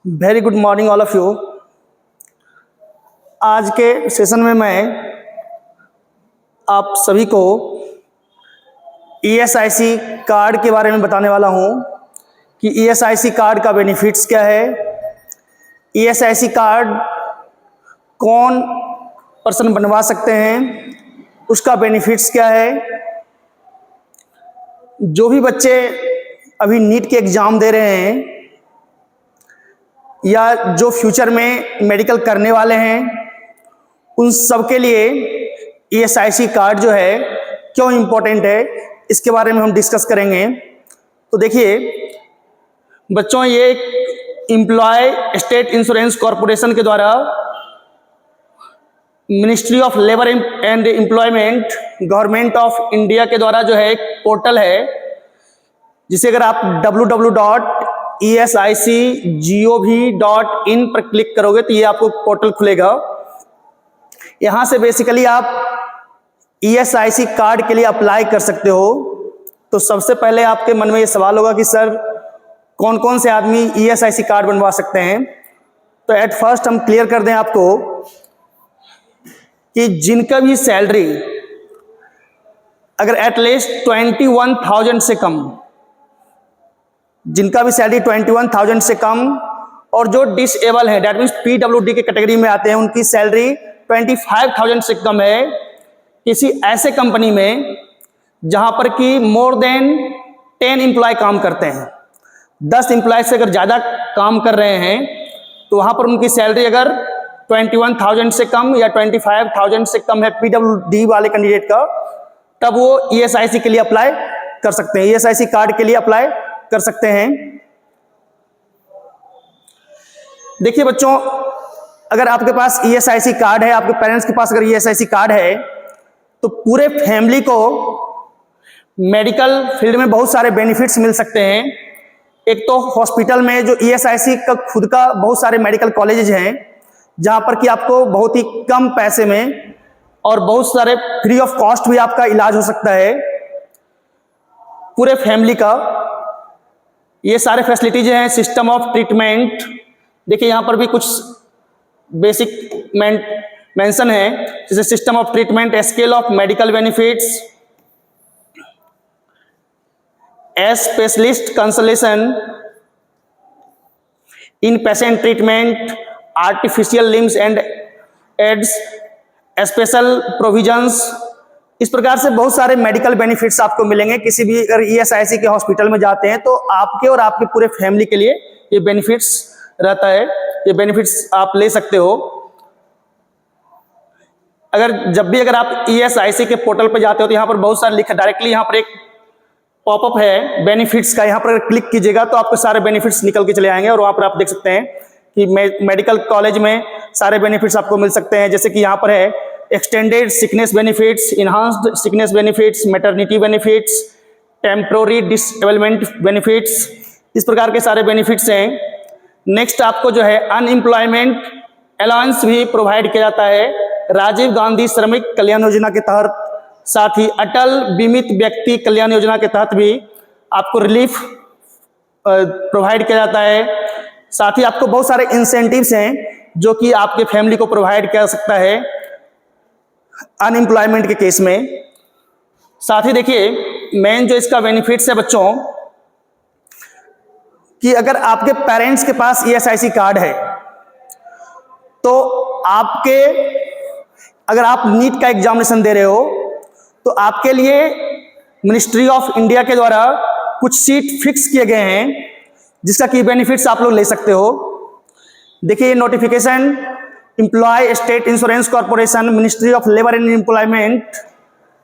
Very good morning all of you. आज के session में मैं आप सभी को ईएसआईसी कार्ड के बारे में बताने वाला हूं कि ईएसआईसी कार्ड का बेनिफिट्स क्या है, ईएसआईसी कार्ड कौन पर्सन बनवा सकते हैं, उसका बेनिफिट्स क्या है। जो भी बच्चे अभी नीट के एग्ज़ाम दे रहे हैं या जो फ्यूचर में मेडिकल करने वाले हैं, उन सब के लिए ईएसआईसी कार्ड जो है क्यों इम्पोर्टेंट है, इसके बारे में हम डिस्कस करेंगे। तो देखिए बच्चों, ये एक एम्प्लॉय स्टेट इंश्योरेंस कॉरपोरेशन के द्वारा ministry of labour and employment government of India के द्वारा जो है एक पोर्टल है, जिसे अगर आप www.esicgov.in पर क्लिक करोगे तो ये आपको पोर्टल खुलेगा। यहाँ से बेसिकली आप ईएसआईसी कार्ड के लिए अप्लाई कर सकते हो। तो सबसे पहले आपके मन में ये सवाल होगा कि सर कौन कौन से आदमी ईएसआईसी कार्ड बनवा सकते हैं। तो एट फर्स्ट हम क्लियर कर दें आपको कि जिनका भी सैलरी अगर एटलीस्ट 21,000 से कम, जिनका भी सैलरी 21,000 से कम और जो डिसेबल है, डेट मीन्स पीडब्ल्यूडी के कैटेगरी में आते हैं, उनकी सैलरी 25,000 से कम है, किसी ऐसे कंपनी में जहां पर कि मोर देन 10 एम्प्लॉय काम करते हैं, 10 एम्प्लॉय से अगर ज़्यादा काम कर रहे हैं, तो वहां पर उनकी सैलरी अगर 21,000 से कम या 25,000 से कम है पीडब्ल्यूडी वाले कैंडिडेट का, तब वो ईएसआईसी के लिए अप्लाई कर सकते हैं, ईएसआईसी कार्ड के लिए अप्लाई कर सकते हैं। देखिए बच्चों, अगर आपके पास ईएसआईसी कार्ड है, आपके पेरेंट्स के पास अगर ईएसआईसी कार्ड है, तो पूरे फैमिली को मेडिकल फील्ड में बहुत सारे बेनिफिट्स मिल सकते हैं। एक तो हॉस्पिटल में जो ईएसआईसी का खुद का बहुत सारे मेडिकल कॉलेजेस हैं, जहां पर कि आपको बहुत ही कम पैसे में और बहुत सारे फ्री ऑफ कॉस्ट भी आपका इलाज हो सकता है पूरे फैमिली का। ये सारे फैसिलिटीज हैं। सिस्टम ऑफ ट्रीटमेंट, देखिए यहाँ पर भी कुछ बेसिक मेंशन है, जैसे system of treatment, scale of medical benefits, specialist consultation, in patient treatment, artificial limbs and aids, special provisions. इस प्रकार से बहुत सारे मेडिकल बेनिफिट्स आपको मिलेंगे। किसी भी अगर ईएसआईसी के हॉस्पिटल में जाते हैं तो आपके और आपके पूरे फैमिली के लिए ये बेनिफिट्स रहता है, ये बेनिफिट्स आप ले सकते हो। जब भी आप ईएसआईसी के पोर्टल पर जाते हो तो यहाँ पर बहुत सारे लिखा, डायरेक्टली यहाँ पर एक पॉपअप है बेनिफिट्स का, यहाँ पर क्लिक कीजिएगा तो आपको सारे बेनिफिट्स निकल के चले आएंगे और वहाँ पर आप देख सकते हैं कि मेडिकल कॉलेज में सारे बेनिफिट्स आपको मिल सकते हैं। जैसे कि यहाँ पर है extended sickness benefits, enhanced sickness benefits, maternity benefits, temporary disablement benefits, इस प्रकार के सारे बेनिफिट्स हैं। नेक्स्ट आपको जो है अनएम्प्लॉयमेंट अलाउंस भी प्रोवाइड किया जाता है राजीव गांधी श्रमिक कल्याण योजना के तहत। साथ ही अटल बीमित व्यक्ति कल्याण योजना के तहत भी आपको रिलीफ प्रोवाइड किया जाता है। साथ ही आपको बहुत सारे इंसेंटिव्स हैं जो कि आपके फैमिली को प्रोवाइड किया सकता है अनएम्प्लॉयमेंट के केस में। साथ ही देखिए मेन जो इसका बेनिफिट्स है बच्चों, कि अगर आपके पेरेंट्स के पास ईएसआईसी कार्ड है तो अगर आप नीट का एग्जामिनेशन दे रहे हो तो आपके लिए मिनिस्ट्री ऑफ इंडिया के द्वारा कुछ सीट फिक्स किए गए हैं, जिसका की बेनिफिट्स आप लोग ले सकते हो। देखिए ये notification employ state insurance corporation ministry of labour and employment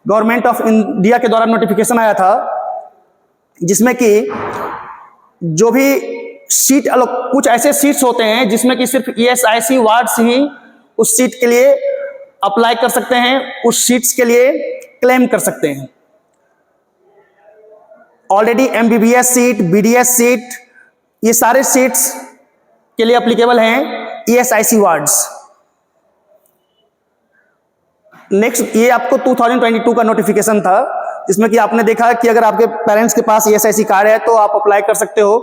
government of India के द्वारा नोटिफिकेशन आया था, जिसमें कि जो भी सीट कुछ ऐसे सीट्स होते हैं जिसमें कि सिर्फ ईएसआईसी वार्ड्स ही उस सीट के लिए अप्लाई कर सकते हैं, उस सीट्स के लिए क्लेम कर सकते हैं। Already MBBS seat, BDS seat, ये सारे सीट्स के लिए एप्लीकेबल हैं ईएसआईसी वार्ड्स। नेक्स्ट ये आपको 2022 का नोटिफिकेशन था, जिसमें कि आपने देखा कि अगर आपके पेरेंट्स के पास ईएसआईसी कार्ड है तो आप अप्लाई कर सकते हो।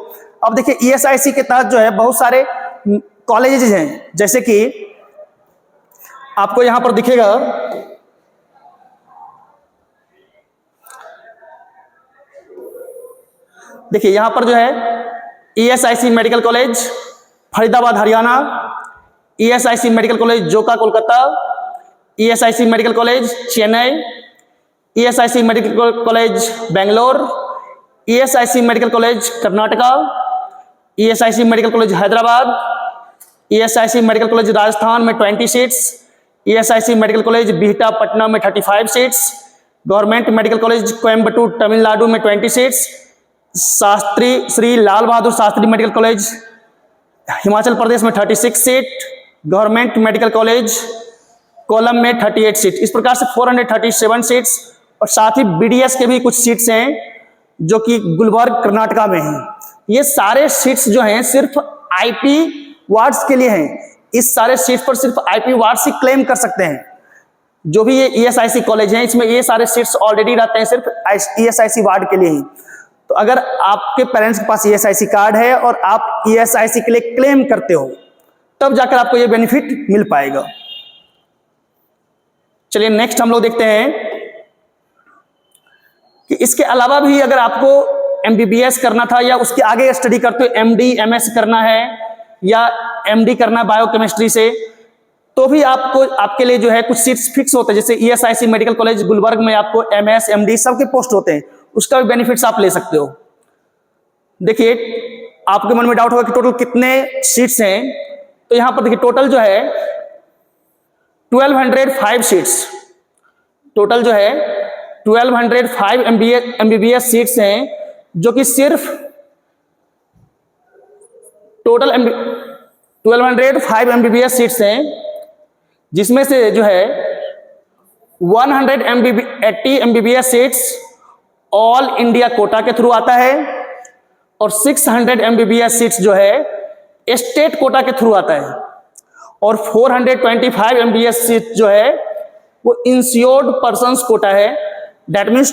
अब देखिए ईएसआईसी के तहत जो है बहुत सारे कॉलेजेस हैं, जैसे कि आपको यहां पर दिखेगा, देखिए यहां पर जो है ESIC medical college Faridabad Haryana, ESIC medical college Joka Kolkata, ESIC medical college Chennai, ESIC medical college Bangalore, ESIC medical college Karnataka, ESIC medical college Hyderabad, ESIC medical college Rajasthan में 20 seats, ESIC medical college Bihta Patna में 35 seats, government medical college Coimbatore Tamil Nadu में 20 seats, Shastri Shri Lal Bahadur Shastri medical college Himachal Pradesh में 36 seat, government medical college Kollam में 38 seat, इस प्रकार से 437 seats, और साथ ही BDS के भी कुछ सीट्स हैं जो कि गुलबर्ग कर्नाटका में हैं। ये सारे सीट्स जो हैं सिर्फ IP वार्ड्स के लिए हैं। इस सारे सीट्स पर सिर्फ IP वार्ड्स ही क्लेम कर सकते हैं। जो भी ये ESIC कॉलेज हैं इसमें ये सारे सीट्स ऑलरेडी रहते हैं सिर्फ ESIC वार्ड के लिए ही। तो अगर आपके पेरेंट्स के पास ESIC कार्ड है और आप ESIC के लिए क्लेम करते हो तब जाकर आपको ये बेनिफिट मिल पाएगा। चलिए नेक्स्ट हम लोग देखते हैं कि इसके अलावा भी अगर आपको MBBS करना था या उसके आगे स्टडी करते हो MD MS करना है या MD करना है बायोकेमिस्ट्री से, तो भी आपको आपके लिए जो है कुछ सीट्स फिक्स होते हैं। जैसे ESIC मेडिकल कॉलेज गुलबर्ग में आपको MS MD सबके पोस्ट होते हैं, उसका भी बेनिफिट्स आप ले सकते हो। देखिए आपके मन में डाउट होगा कि टोटल कितने सीट्स हैं, तो यहां पर देखिए टोटल जो है 1205 सीट्स, टोटल जो है 1205 MBBS सीट्स हैं, जो कि सिर्फ टोटल 1205 MBBS सीट्स हैं, जिसमें से जो है 180 MBBS seats all India quota के थ्रू आता है और 600 MBBS सीट्स जो है स्टेट कोटा के थ्रू आता है और 425 MBBS सीट जो है वो इंश्योर्ड पर्सन्स कोटा है। दैट मीन्स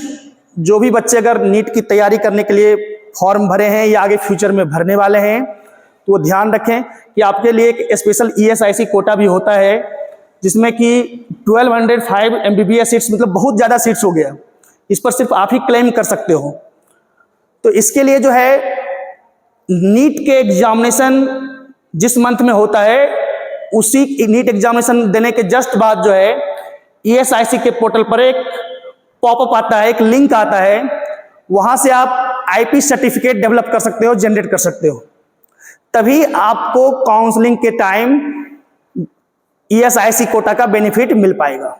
जो भी बच्चे अगर नीट की तैयारी करने के लिए फॉर्म भरे हैं या आगे फ्यूचर में भरने वाले हैं तो वो ध्यान रखें कि आपके लिए एक स्पेशल ESIC कोटा भी होता है, जिसमें कि 1205 MBBS सीट्स मतलब बहुत ज़्यादा सीट्स हो गया, इस पर सिर्फ आप ही क्लेम कर सकते हो। तो इसके लिए जो है नीट के एग्जामिनेशन जिस मंथ में होता है उसी नीट एग्जामिनेशन देने के जस्ट बाद जो है ESIC के पोर्टल पर एक पॉपअप आता है, एक लिंक आता है, वहां से आप IP सर्टिफिकेट डेवलप कर सकते हो, जनरेट कर सकते हो। तभी आपको काउंसलिंग के टाइम ESIC कोटा का बेनिफिट मिल पाएगा।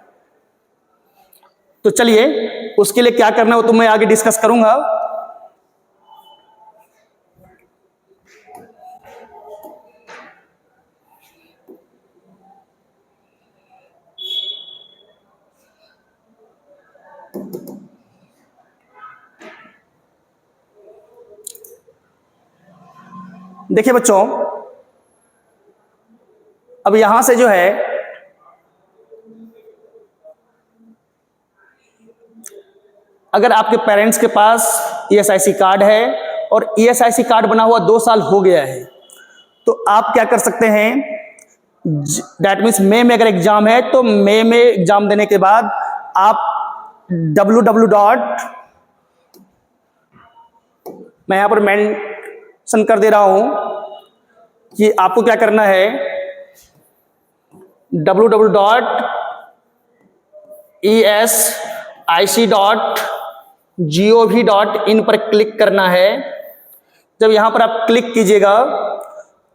तो चलिए उसके लिए क्या करना है वो तो मैं आगे डिस्कस करूंगा। देखिए बच्चों, अब यहां से जो है अगर आपके पेरेंट्स के पास ESIC कार्ड है और ESIC कार्ड बना हुआ 2 साल हो गया है तो आप क्या कर सकते हैं, दैट मीन्स मई में अगर एग्जाम है तो मई में एग्जाम देने के बाद आप मैं यहां पर मेंशन कर दे रहा हूं कि आपको क्या करना है, www.esic.gov.in पर क्लिक करना है। जब यहां पर आप क्लिक कीजिएगा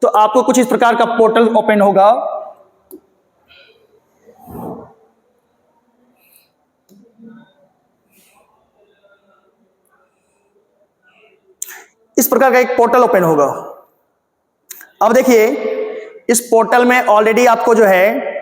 तो आपको कुछ इस प्रकार का पोर्टल ओपन होगा। इस प्रकार का एक पोर्टल ओपन होगा। अब देखिए इस पोर्टल में ऑलरेडी आपको जो है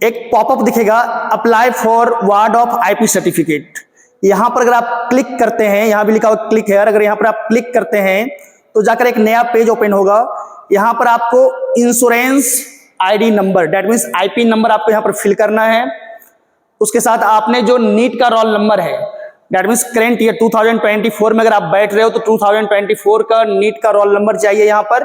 एक पॉपअप दिखेगा, apply for ward of IP certificate. यहां पर अगर आप क्लिक करते हैं, यहां भी लिखा हुआ क्लिक है, अगर यहां पर आप क्लिक करते हैं तो जाकर एक नया पेज ओपन होगा। यहां पर आपको insurance ID number, that means IP number आपको यहां पर फिल करना है। उसके साथ आपने जो नीट का रोल नंबर है, दैट मीन्स करेंट ईयर 2024 में अगर आप बैठ रहे हो तो 2024 का नीट का रोल नंबर चाहिए यहां पर,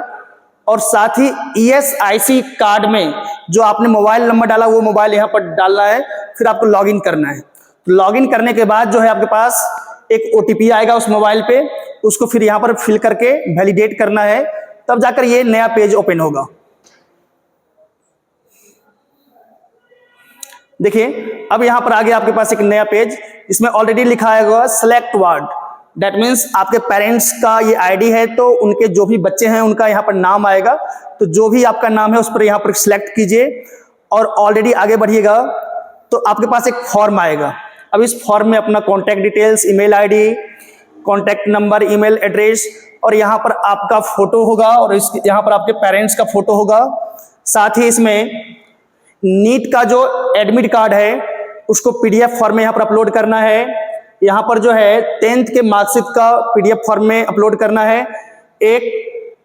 और साथ ही ESIC कार्ड में जो आपने मोबाइल नंबर डाला वो मोबाइल यहाँ पर डालना है, फिर आपको लॉगिन करना है। लॉगिन करने के बाद जो है आपके पास एक OTP आएगा उस मोबाइल पे, उसको फिर यहाँ पर फिल करके वैलिडेट करना है, तब जाकर ये नया पेज ओपन होगा। देखिए अब यहाँ पर आगे आपके पास एक नया पेज, इसमें ऑलरेडी लिखा है सेलेक्ट वार्ड। दैट मीन्स आपके पेरेंट्स का ये आईडी है तो उनके जो भी बच्चे हैं उनका यहाँ पर नाम आएगा, तो जो भी आपका नाम है उस पर यहाँ पर सिलेक्ट कीजिए और ऑलरेडी आगे बढ़िएगा तो आपके पास एक फॉर्म आएगा। अब इस फॉर्म में अपना contact details, email ID, contact number, email address और यहाँ पर आपका फोटो होगा और यहाँ पर आपके पेरेंट्स का फोटो होगा। साथ ही इसमें नीट का जो एडमिट कार्ड है उसको PDF फॉर्म में यहाँ पर अपलोड करना है। यहाँ पर जो है 10th के मार्कशीट का PDF फॉर्म में अपलोड करना है। एक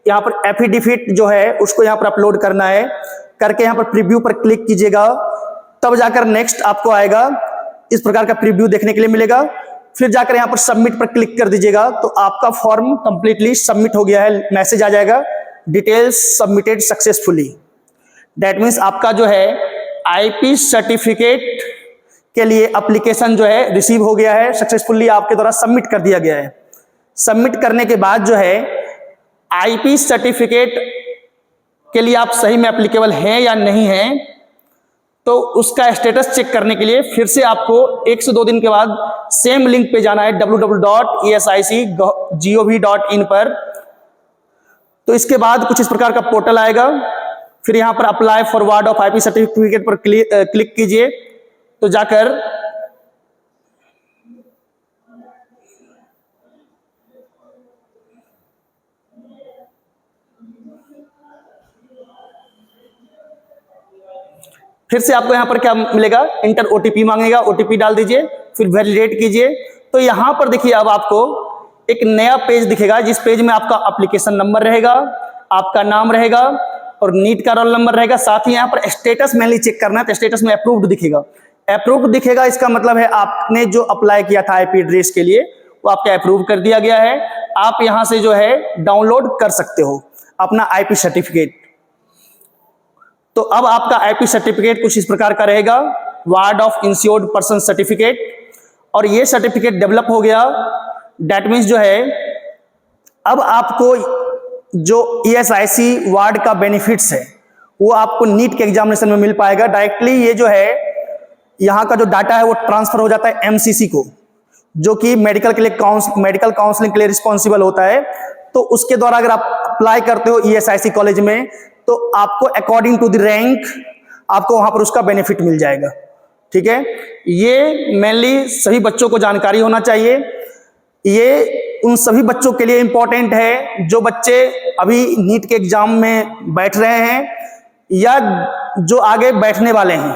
यहाँ पर एफिडेविट जो है उसको यहाँ पर अपलोड करना है, करके यहाँ पर प्रीव्यू पर क्लिक कीजिएगा, तब जाकर नेक्स्ट आपको आएगा, इस प्रकार का प्रीव्यू देखने के लिए मिलेगा। फिर जाकर यहाँ पर सबमिट पर क्लिक कर दीजिएगा तो आपका फॉर्म कंप्लीटली सबमिट हो गया है, मैसेज आ जाएगा details submitted successfully. That means आपका जो है IP सर्टिफिकेट के लिए एप्लीकेशन जो है रिसीव हो गया है, सक्सेसफुली आपके द्वारा सबमिट कर दिया गया है। सबमिट करने के बाद जो है IP सर्टिफिकेट के लिए आप सही में एप्लीकेबल हैं या नहीं हैं, तो उसका स्टेटस चेक करने के लिए फिर से आपको 1 से 2 दिन के बाद सेम लिंक पे जाना है www.esic.gov.in पर। तो इसके बाद कुछ इस प्रकार का पोर्टल आएगा, फिर यहाँ पर apply forward of IP certificate पर क्लिक कीजिए, तो जाकर फिर से आपको यहाँ पर क्या मिलेगा, इंटर OTP मांगेगा, OTP डाल दीजिए, फिर वैलिडेट कीजिए। तो यहाँ पर देखिए अब आपको एक नया पेज दिखेगा, जिस पेज में आपका एप्लीकेशन नंबर रहेगा, आपका नाम रहेगा और नीट का रोल नंबर रहेगा। साथ ही यहाँ पर स्टेटस मेनली चेक करना है, तो स्टेटस में अप्रूव्ड दिखेगा। अप्रूव्ड दिखेगा इसका मतलब है आपने जो अप्लाई किया था IP एड्रेस के लिए वो आपका अप्रूव कर दिया गया है। आप यहाँ से जो है डाउनलोड कर सकते हो अपना IP सर्टिफिकेट। तो अब आपका IP सर्टिफिकेट कुछ इस प्रकार का रहेगा, ward of insured person certificate, और ये सर्टिफिकेट डेवलप हो गया। दैट मीन्स जो है अब आपको जो ESIC वार्ड का बेनिफिट्स है वो आपको नीट के एग्जामिनेशन में मिल पाएगा डायरेक्टली। ये जो है यहाँ का जो डाटा है वो ट्रांसफर हो जाता है MCC को, जो कि मेडिकल के लिए मेडिकल काउंसलिंग के लिए रिस्पॉन्सिबल होता है। तो उसके द्वारा अगर आप अप्लाई करते हो ESIC कॉलेज में तो आपको अकॉर्डिंग टू द रैंक आपको वहां पर उसका बेनिफिट मिल जाएगा। ठीक है, ये मेनली सभी बच्चों को जानकारी होना चाहिए। ये उन सभी बच्चों के लिए इंपॉर्टेंट है जो बच्चे अभी नीट के एग्जाम में बैठ रहे हैं या जो आगे बैठने वाले हैं,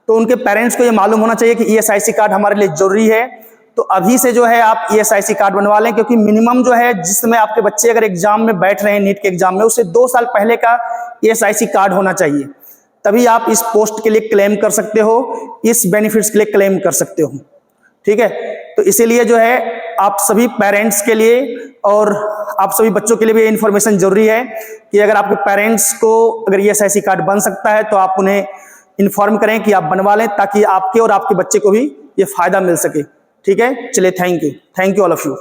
तो उनके पेरेंट्स को ये मालूम होना चाहिए कि ESIC कार्ड हमारे लिए जरूरी है। तो अभी से जो है आप ESIC कार्ड बनवा लें, क्योंकि मिनिमम जो है जिस समय आपके बच्चे अगर एग्जाम में बैठ रहे हैं नीट के एग्जाम में, उससे 2 साल पहले का ESIC कार्ड होना चाहिए, तभी आप इस पोस्ट के लिए क्लेम कर सकते हो, इस बेनिफिट्स के लिए क्लेम कर सकते हो। ठीक है, तो इसीलिए जो है आप सभी पेरेंट्स के लिए और आप सभी बच्चों के लिए भी ये इन्फॉर्मेशन जरूरी है कि अगर आपके पेरेंट्स को अगर ESIC कार्ड बन सकता है तो आप उन्हें इन्फॉर्म करें कि आप बनवा लें, ताकि आपके और आपके बच्चे को भी ये फायदा मिल सके। ठीक है, चलिए, thank you all of you.